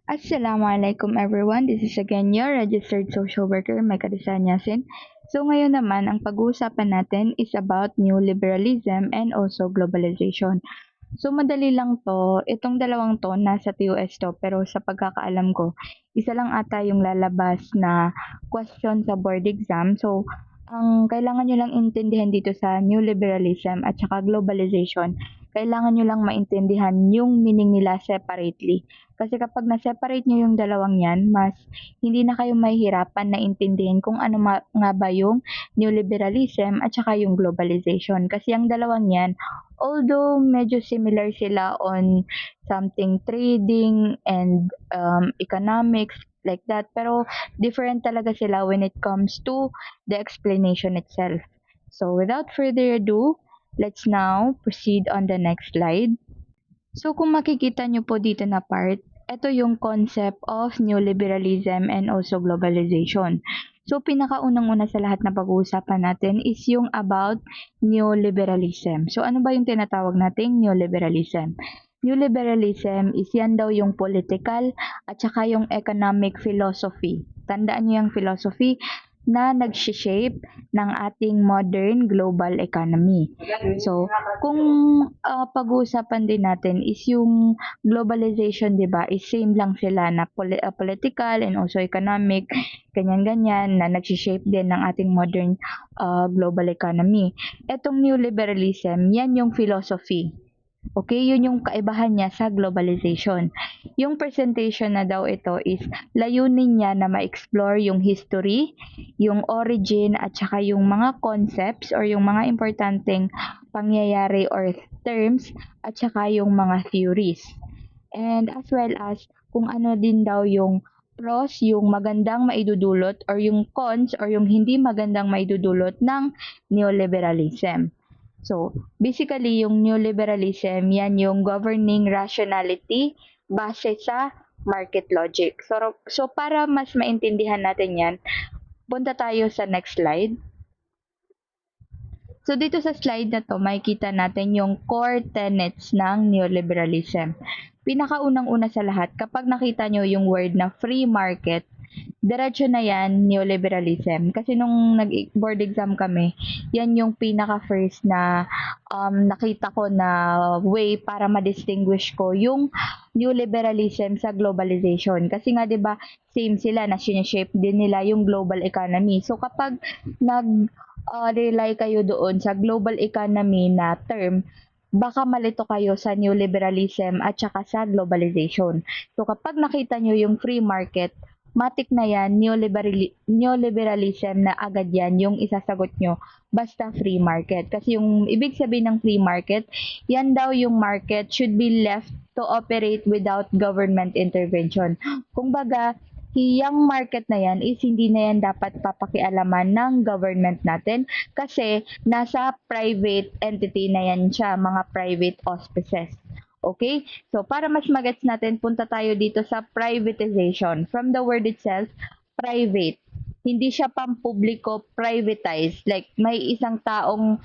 Assalamualaikum everyone. This is again your registered social worker, Mecca Yasin. So ngayon naman, ang pag-uusapan natin is about new liberalism and also globalization. So madali lang to, itong dalawang to nasa TUS to, pero sa pagkakaalam ko, isa lang ata yung lalabas na question sa board exam. So ang kailangan nyo lang intindihan dito sa new liberalism at saka globalization, kailangan nyo lang maintindihan yung meaning nila separately. Kasi kapag na-separate nyo yung dalawang yan, mas hindi na kayo mahihirapan na intindihin kung ano nga ba yung neoliberalism at saka yung globalization. Kasi ang dalawang yan, although medyo similar sila on something trading and economics, like that, pero different talaga sila when it comes to the explanation itself. So without further ado, let's now proceed on the next slide. So kung makikita nyo po dito na part, ito yung concept of neoliberalism and also globalization. So pinakaunang-una sa lahat na pag-uusapan natin is yung about neoliberalism. So ano ba yung tinatawag nating neoliberalism? Neoliberalism is yan daw yung political at saka yung economic philosophy. Tandaan nyo yung philosophy na nag-shape ng ating modern global economy. So, kung pag-uusapan din natin is yung globalization, 'di ba? Is same lang sila na political and also economic, ganyan-ganyan na nag-shape din ng ating modern global economy. Etong neoliberalism, yan yung philosophy. Okay, yun yung kaibahan niya sa globalization. Yung presentation na daw ito is layunin niya na ma-explore yung history, yung origin at saka yung mga concepts or yung mga importanteng pangyayari or terms at saka yung mga theories. And as well as kung ano din daw yung pros, yung magandang maidudulot or yung cons or yung hindi magandang maidudulot ng neoliberalism. So, basically, yung neoliberalism, yan yung governing rationality base sa market logic. So para mas maintindihan natin yan, punta tayo sa next slide. So, dito sa slide na to, makikita natin yung core tenets ng neoliberalism. Pinakaunang-una sa lahat, kapag nakita nyo yung word na free market, diretso na yan, neoliberalism. Kasi nung nag-board exam kami, yan yung pinaka-first na nakita ko na way para ma-distinguish ko yung neoliberalism sa globalization. Kasi nga, di ba, same sila na shape din nila yung global economy. So, kapag rely kayo doon sa global economy na term, baka malito kayo sa neoliberalism at saka sa globalization. So kapag nakita nyo yung free market, matik na yan, neoliberalism na agad yan yung isasagot nyo basta free market. Kasi yung ibig sabihin ng free market, yan daw yung market should be left to operate without government intervention. Kung baga, yung market na yan is hindi na yan dapat papakialaman ng government natin kasi nasa private entity na yan siya, mga private auspices. Okay? So, para mas magets natin, punta tayo dito sa privatization. From the word itself, private. Hindi siya pampubliko, privatized. Like, may isang taong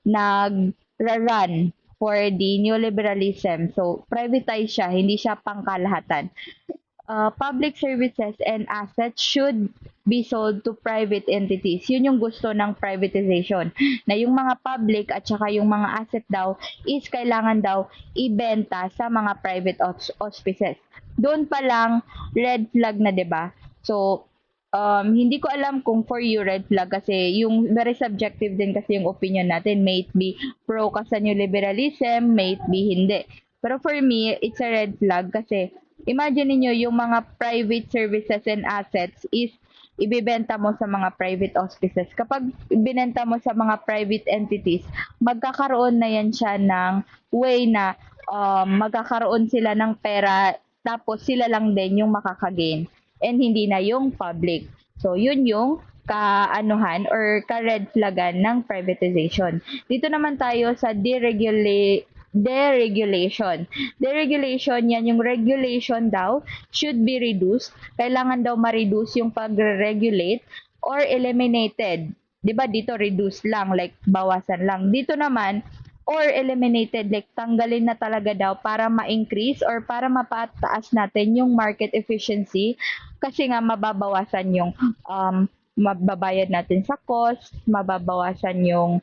nag-run for the neoliberalism. So, privatize siya, hindi siya pangkalahatan. Public services and assets should be sold to private entities. Yun yung gusto ng privatization. Na yung mga public at saka yung mga asset daw is kailangan daw ibenta sa mga private auspices. Doon pa lang red flag na, 'di ba? So, hindi ko alam kung for you red flag kasi yung very subjective din kasi yung opinion natin. May it be pro ka sa new liberalism, may it be hindi. Pero for me, it's a red flag kasi imagine niyo yung mga private services and assets is ibebenta mo sa mga private auspices. Kapag binenta mo sa mga private entities, magkakaroon na yan siya ng way na magkakaroon sila ng pera tapos sila lang din yung makakagain and hindi na yung public. So, yun yung kaanuhan or ka-red flagan ng privatization. Dito naman tayo sa deregulation. Deregulation, yan yung regulation daw should be reduced. Kailangan daw ma-reduce yung pag-regulate or eliminated. 'Di ba dito reduce lang, like bawasan lang. Dito naman or eliminated, like tanggalin na talaga daw para ma-increase or para mapataas natin yung market efficiency kasi nga mababawasan yung mababayad natin sa cost, mababawasan yung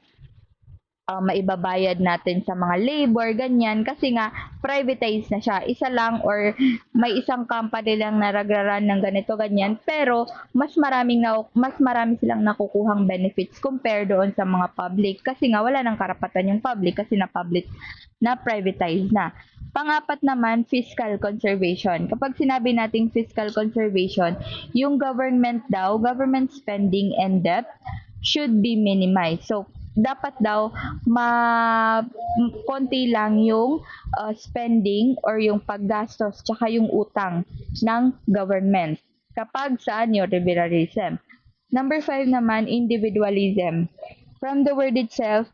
maibabayad natin sa mga labor, ganyan. Kasi nga, privatize na siya. Isa lang or may isang company lang na nagra-run ng ganito, ganyan. Pero, mas marami silang nakukuhang benefits compare doon sa mga public. Kasi nga, wala nang karapatan yung public kasi na privatize na. Pangapat naman, fiscal conservation. Kapag sinabi nating fiscal conservation, yung government spending and debt should be minimized. So, dapat daw konti lang yung spending or yung paggastos tsaka yung utang ng government kapag sa neoliberalism. Number 5 naman, individualism. From the word itself,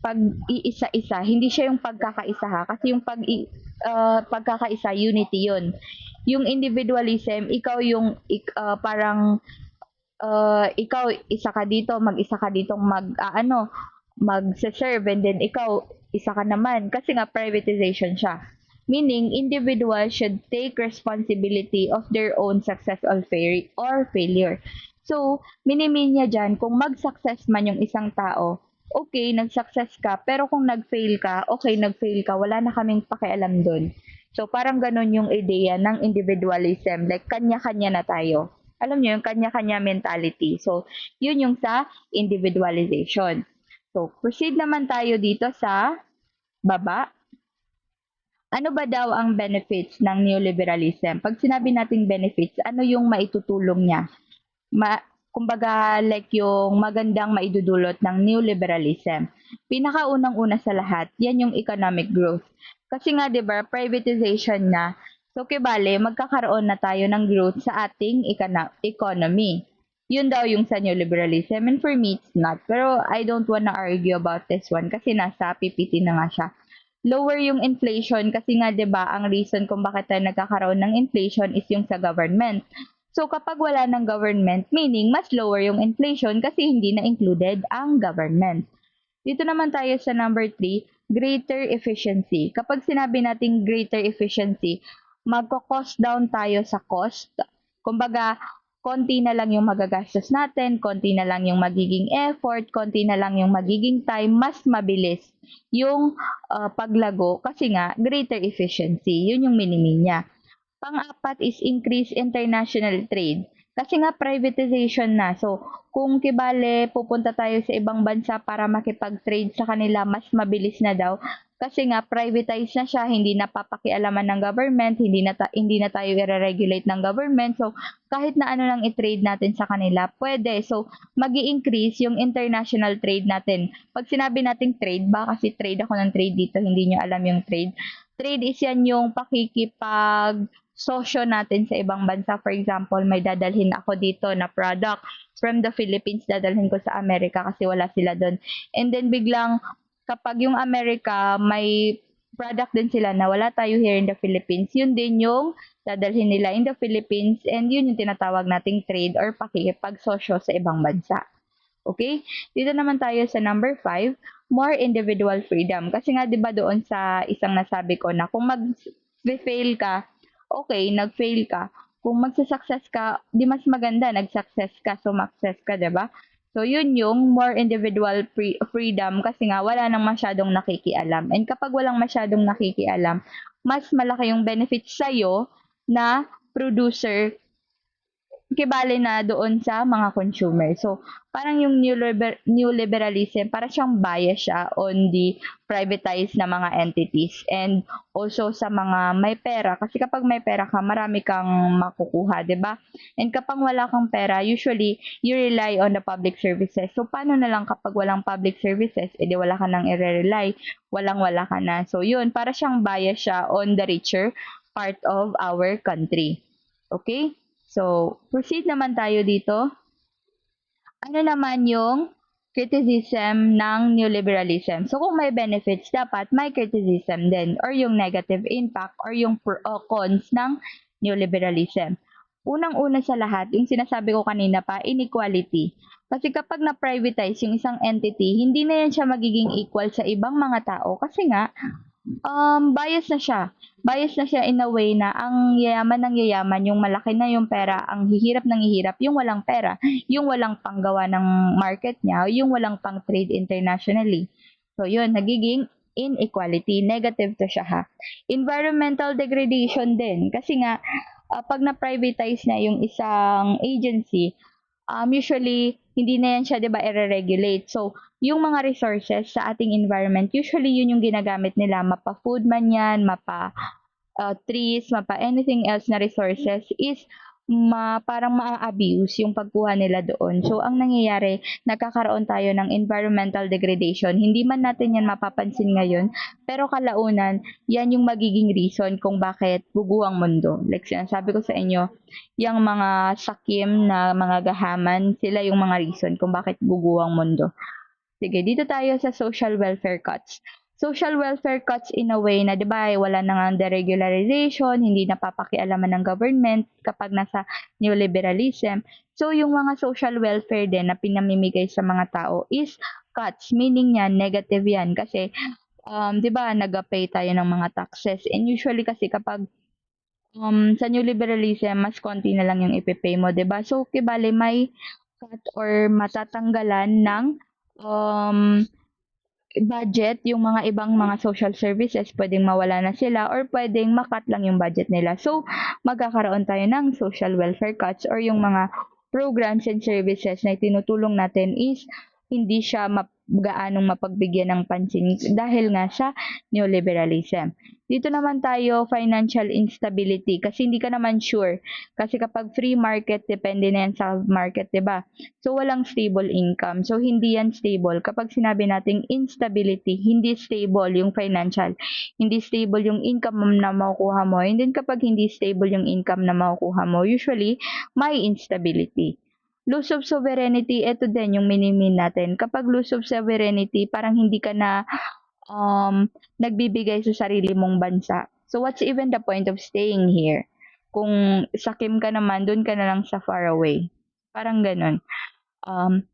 pag-iisa-isa, hindi siya yung pagkakaisa ha, kasi yung pagkakaisa, unity yun. Yung individualism, ikaw yung parang ikaw isa ka dito, mag-isa ka ditong mag-serve and then ikaw isa ka naman kasi nga privatization siya. Meaning, individuals should take responsibility of their own success or failure. So, minimin niya dyan, kung mag-success man yung isang tao, okay, nag-success ka, pero kung nag-fail ka, okay, nag-fail ka, wala na kaming pakialam dun. So, parang ganun yung ideya ng individualism, like kanya-kanya na tayo. Alam niyo yung kanya-kanya mentality. So, yun yung sa individualization. So, proceed naman tayo dito sa baba. Ano ba daw ang benefits ng neoliberalism? Pag sinabi nating benefits, ano yung maitutulong niya? Kumbaga, like yung magandang maidudulot ng neoliberalism. Pinakaunang-una sa lahat, yan yung economic growth. Kasi nga, di ba, privatization na. So, kibale, magkakaroon na tayo ng growth sa ating economy. Yun daw yung sa neoliberalism. And for me, it's not. Pero I don't wanna argue about this one kasi nasa PPT na nga siya. Lower yung inflation kasi nga 'di ba ang reason kung bakit tayo nagkakaroon ng inflation is yung sa government. So kapag wala ng government, meaning mas lower yung inflation kasi hindi na included ang government. Dito naman tayo sa number 3, greater efficiency. Kapag sinabi nating greater efficiency, magko-cost down tayo sa cost. Kumbaga, konti na lang yung magagastos natin, konti na lang yung magiging effort, konti na lang yung magiging time, mas mabilis yung paglago kasi nga greater efficiency. Yun yung minimum niya. Pang-apat is increase international trade. Kasi nga privatization na. So, kung kibale pupunta tayo sa ibang bansa para makipag-trade sa kanila, mas mabilis na daw. Kasi nga privatize na siya, hindi na papakialaman ng government, hindi na tayo i-regulate ng government. So, kahit na ano lang i-trade natin sa kanila, pwede. So, magi-increase yung international trade natin. Pag sinabi nating trade, ba kasi trade ako ng trade dito, hindi nyo alam yung trade. Trade is yan yung pakikipag sosyo natin sa ibang bansa. For example, may dadalhin ako dito na product from the Philippines, dadalhin ko sa Amerika kasi wala sila doon. And then biglang, kapag yung Amerika, may product din sila na wala tayo here in the Philippines, yun din yung dadalhin nila in the Philippines and yun yung tinatawag nating trade or pakikipagsosyo sa ibang bansa. Okay? Dito naman tayo sa number 5, more individual freedom. Kasi nga 'di ba doon sa isang nasabi ko na kung mag-fail ka, okay, nag-fail ka. Kung magsa-success ka, di mas maganda, nag-success ka, success ka, di ba? So, yun yung more individual freedom kasi nga wala nang masyadong nakikialam. And kapag walang masyadong nakikialam, mas malaki yung benefit sa'yo na producer kibali na doon sa mga consumer. So, parang yung new liberalism, para siyang bias siya on the privatized na mga entities and also sa mga may pera. Kasi kapag may pera ka, marami kang makukuha, di ba? And kapag wala kang pera, usually, you rely on the public services. So, paano na lang kapag walang public services? E di wala ka nang i-rely. Walang-wala ka na. So, yun, para siyang bias siya on the richer part of our country. Okay? So, proceed naman tayo dito. Ano naman yung criticism ng neoliberalism? So, kung may benefits, dapat may criticism din or yung negative impact or yung cons ng neoliberalism. Unang-una sa lahat, yung sinasabi ko kanina pa, inequality. Kasi kapag na-privatize yung isang entity, hindi na yan siya magiging equal sa ibang mga tao kasi nga, bias na siya. Bias na siya in a way na ang yayaman ng yayaman, yung malaki na yung pera, ang hihirap ng hihirap, yung walang pera, yung walang panggawa ng market niya, yung walang pang trade internationally. So yun, nagiging inequality, negative to siya ha. Environmental degradation din, kasi nga, pag na-privatize na yung isang agency, usually, hindi na yan siya, di ba, i-regulate. So, yung mga resources sa ating environment, usually yun yung ginagamit nila. Mapa-food man yan, trees, mapa anything else na resources is parang ma-abuse yung pagkuha nila doon. So, ang nangyayari, nagkakaroon tayo ng environmental degradation. Hindi man natin yan mapapansin ngayon, pero kalaunan, yan yung magiging reason kung bakit bubuwang mundo. Like sinasabi ko sa inyo, yung mga sakim na mga gahaman, sila yung mga reason kung bakit bubuwang mundo. Sige, dito tayo sa social welfare cuts. Social welfare cuts in a way na, di ba, wala na nga deregularization, hindi napapakialaman ng government kapag nasa neoliberalism. So, yung mga social welfare din na pinamimigay sa mga tao is cuts, meaning yan, negative yan. Kasi, di ba, nag-pay tayo ng mga taxes. And usually kasi kapag sa neoliberalism, mas konti na lang yung ipipay mo, 'di ba? So, kibali may cut or matatanggalan ng um, budget yung mga ibang mga social services, pwedeng mawala na sila or pwedeng makat lang yung budget nila. So, magkakaroon tayo ng social welfare cuts or yung mga programs and services na tinutulong natin is hindi siya gaanong mapagbigyan ng pansin dahil nga sa neoliberalism. Dito naman tayo, financial instability, kasi hindi ka naman sure. Kasi kapag free market, depende na yan sa market, 'di ba? So, walang stable income. So, hindi yan stable. Kapag sinabi nating instability, hindi stable yung financial. Hindi stable yung income na makukuha mo. And then, kapag hindi stable yung income na makukuha mo, usually, may instability. Loss of sovereignty, ito din yung minimin natin. Kapag loss of sovereignty, parang hindi ka na nagbibigay sa sarili mong bansa. So, what's even the point of staying here? Kung sakim ka naman, dun ka na lang sa far away. Parang ganun. Um,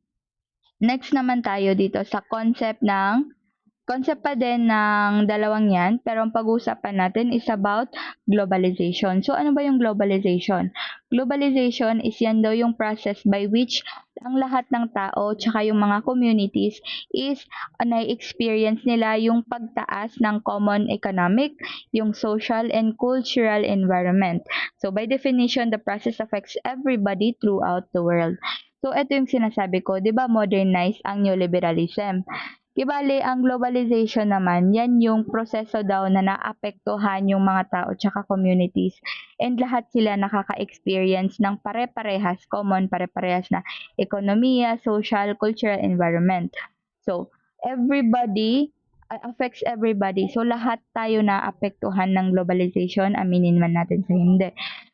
Next naman tayo dito sa concept pa din ng dalawang yan, pero ang pag-uusapan natin is about globalization. So, ano ba yung globalization? Globalization is yan daw yung process by which ang lahat ng tao, tsaka yung mga communities is na-experience nila yung pagtaas ng common economic, yung social and cultural environment. So, by definition, the process affects everybody throughout the world. So, ito yung sinasabi ko, di ba modernize ang neoliberalism? Kibali, ang globalization naman, yan yung proseso daw na naapektuhan yung mga tao tsaka communities. And lahat sila nakaka-experience ng pare-parehas, common pare-parehas na ekonomiya, social, cultural environment. So, everybody affects everybody. So, lahat tayo naapektuhan ng globalization, aminin man natin sa hindi.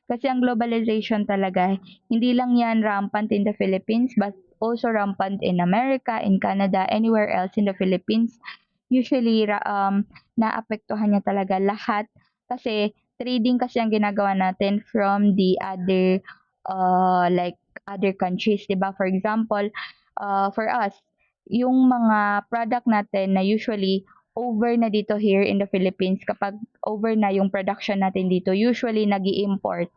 Kasi ang globalization talaga, hindi lang yan rampant in the Philippines, but also rampant in America, in Canada, anywhere else in the Philippines. Usually, naapektuhan niya talaga lahat kasi trading kasi ang ginagawa natin from the other, like other countries, 'di ba? For example, for us, yung mga product natin na usually over na dito here in the Philippines, kapag over na yung production natin dito, usually nag-i-import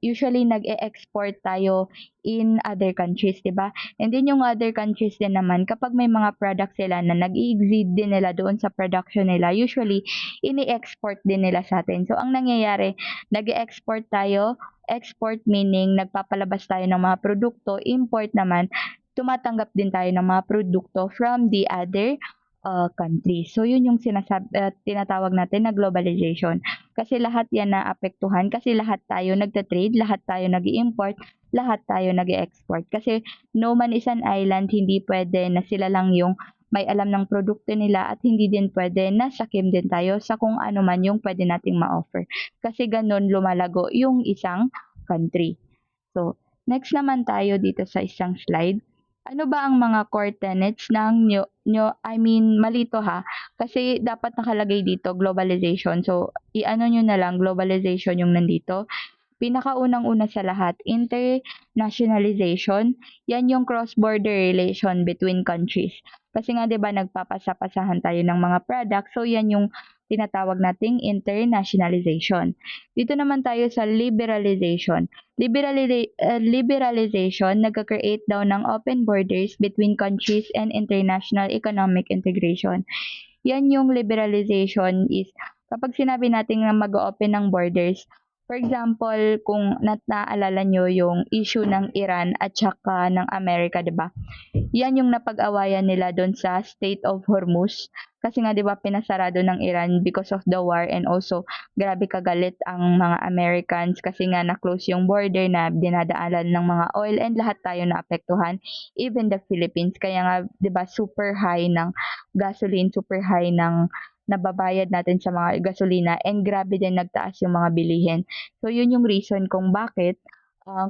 usually nag-e-export tayo in other countries, 'di ba? And then yung other countries din naman, kapag may mga products sila na nag-i-exceed din nila doon sa production nila, usually ini-export din nila sa atin. So ang nangyayari, nag-e-export tayo, export meaning nagpapalabas tayo ng mga produkto, import naman, tumatanggap din tayo ng mga produkto from the other countries. So yun yung tinatawag natin na globalization. Kasi lahat yan naapektuhan, kasi lahat tayo nagta-trade, lahat tayo nag-i-import, lahat tayo nag-i-export. Kasi no man is an island, hindi pwede na sila lang yung may alam ng produkto nila at hindi din pwede na sakim din tayo sa kung ano man yung pwede nating ma-offer. Kasi ganun lumalago yung isang country. So, next naman tayo dito sa isang slide. Ano ba ang mga core tenets ng mali to ha, kasi dapat nakalagay dito globalization. So, i-ano nyo na lang globalization yung nandito. Pinakaunang-una sa lahat, internationalization. Yan yung cross-border relation between countries. Kasi nga 'di ba nagpapasa-pasahan tayo ng mga products, so yan yung tinatawag nating internationalization. Dito naman tayo sa liberalization. Liberalization nagka-create daw ng open borders between countries and international economic integration. Yan yung liberalization is kapag sinabi natin na mag-open ng borders, for example, kung naalala nyo yung issue ng Iran at saka ng Amerika, 'di ba? Yan yung napag-awayan nila doon sa State of Hormuz. Kasi nga 'di ba pinasarado ng Iran because of the war, and also grabe kagalit ang mga Americans kasi nga na-close yung border na dinadaanan ng mga oil, and lahat tayo naapektuhan, even the Philippines. Kaya nga 'di ba super high ng gasoline, super high ng nababayad natin sa mga gasolina, and grabe din nagtaas yung mga bilihin. So yun yung reason kung bakit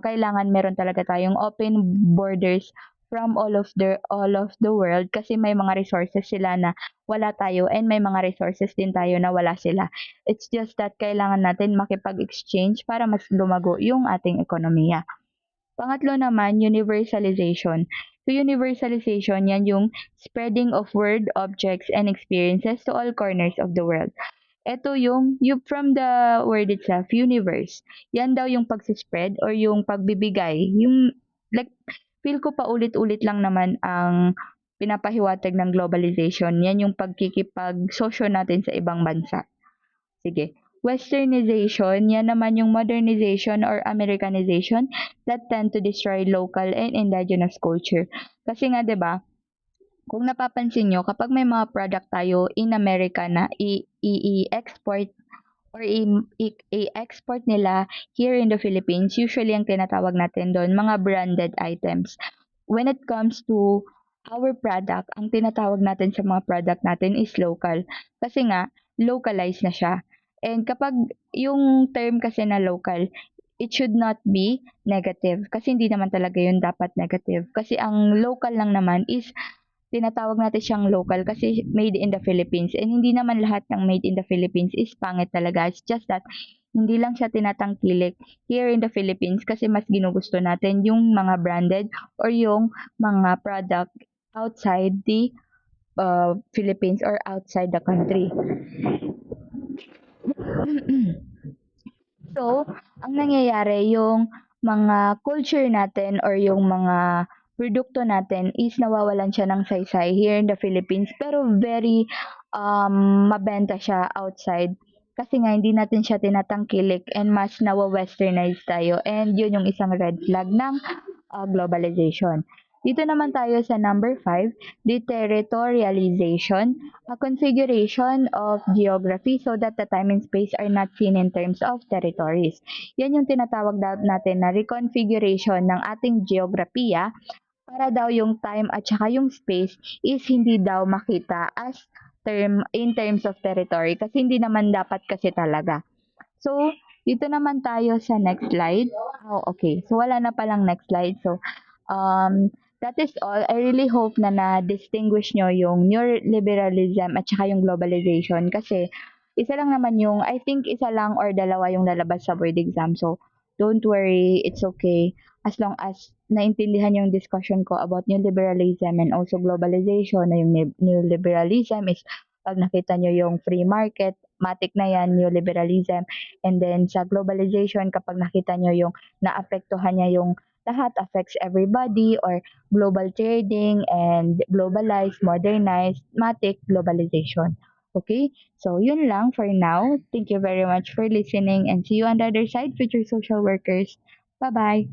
kailangan meron talaga tayong open borders from all of the world, kasi may mga resources sila na wala tayo, and may mga resources din tayo na wala sila. It's just that kailangan natin makipag-exchange para mas lumago yung ating ekonomiya. Pangatlo naman, universalization. So universalization, yan yung spreading of word, objects, and experiences to all corners of the world. Ito yung from the word itself, universe. Yan daw yung pagsispread or yung pagbibigay. Yung like feel ko pa ulit-ulit lang naman ang pinapahiwatig ng globalization. Yan yung pagkikipag-sosyo natin sa ibang bansa. Sige. Westernization, yan naman yung modernization or Americanization that tend to destroy local and indigenous culture. Kasi nga 'di ba, kung napapansin nyo, kapag may mga product tayo in America na i-export or i-export nila here in the Philippines, usually ang tinatawag natin doon, mga branded items. When it comes to our product, ang tinatawag natin sa mga product natin is local. Kasi nga, localized na siya. And kapag yung term kasi na local, it should not be negative. Kasi hindi naman talaga yun dapat negative. Kasi ang local lang naman is tinatawag natin siyang local kasi made in the Philippines, and hindi naman lahat ng made in the Philippines is pangit talaga. It's just that hindi lang siya tinatangkilik here in the Philippines kasi mas ginugusto natin yung mga branded or yung mga product outside the Philippines or outside the country. So, ang nangyayari yung mga culture natin or yung mga produkto natin is nawawalan siya ng saysay here in the Philippines, pero very mabenta siya outside kasi nga hindi natin siya tinatangkilik, and mas nawa-westernize tayo, and yun yung isang red flag ng globalization. Dito naman tayo sa number 5, deterritorialization, a configuration of geography so that the time and space are not seen in terms of territories. Yan yung tinatawag natin na reconfiguration ng ating geografiya para daw yung time at saka yung space is hindi daw makita as in terms of territory, kasi hindi naman dapat kasi talaga. So, dito naman tayo sa next slide. Oh, okay. So, wala na palang next slide. So, that is all. I really hope na na-distinguish nyo yung neoliberalism at saka yung globalization, kasi isa lang naman yung, I think isa lang or dalawa yung lalabas sa board exam. So, don't worry. It's okay. As long as naintindihan yung discussion ko about neoliberalism and also globalization, na yung neoliberalism is pag nakita nyo yung free market, matik na yan, neoliberalism. And then sa globalization, kapag nakita nyo yung naapektuhan niya yung lahat, affects everybody, or global trading and globalized, modernized, matik, globalization. Okay? So, yun lang for now. Thank you very much for listening, and see you on the other side, future social workers. Bye-bye!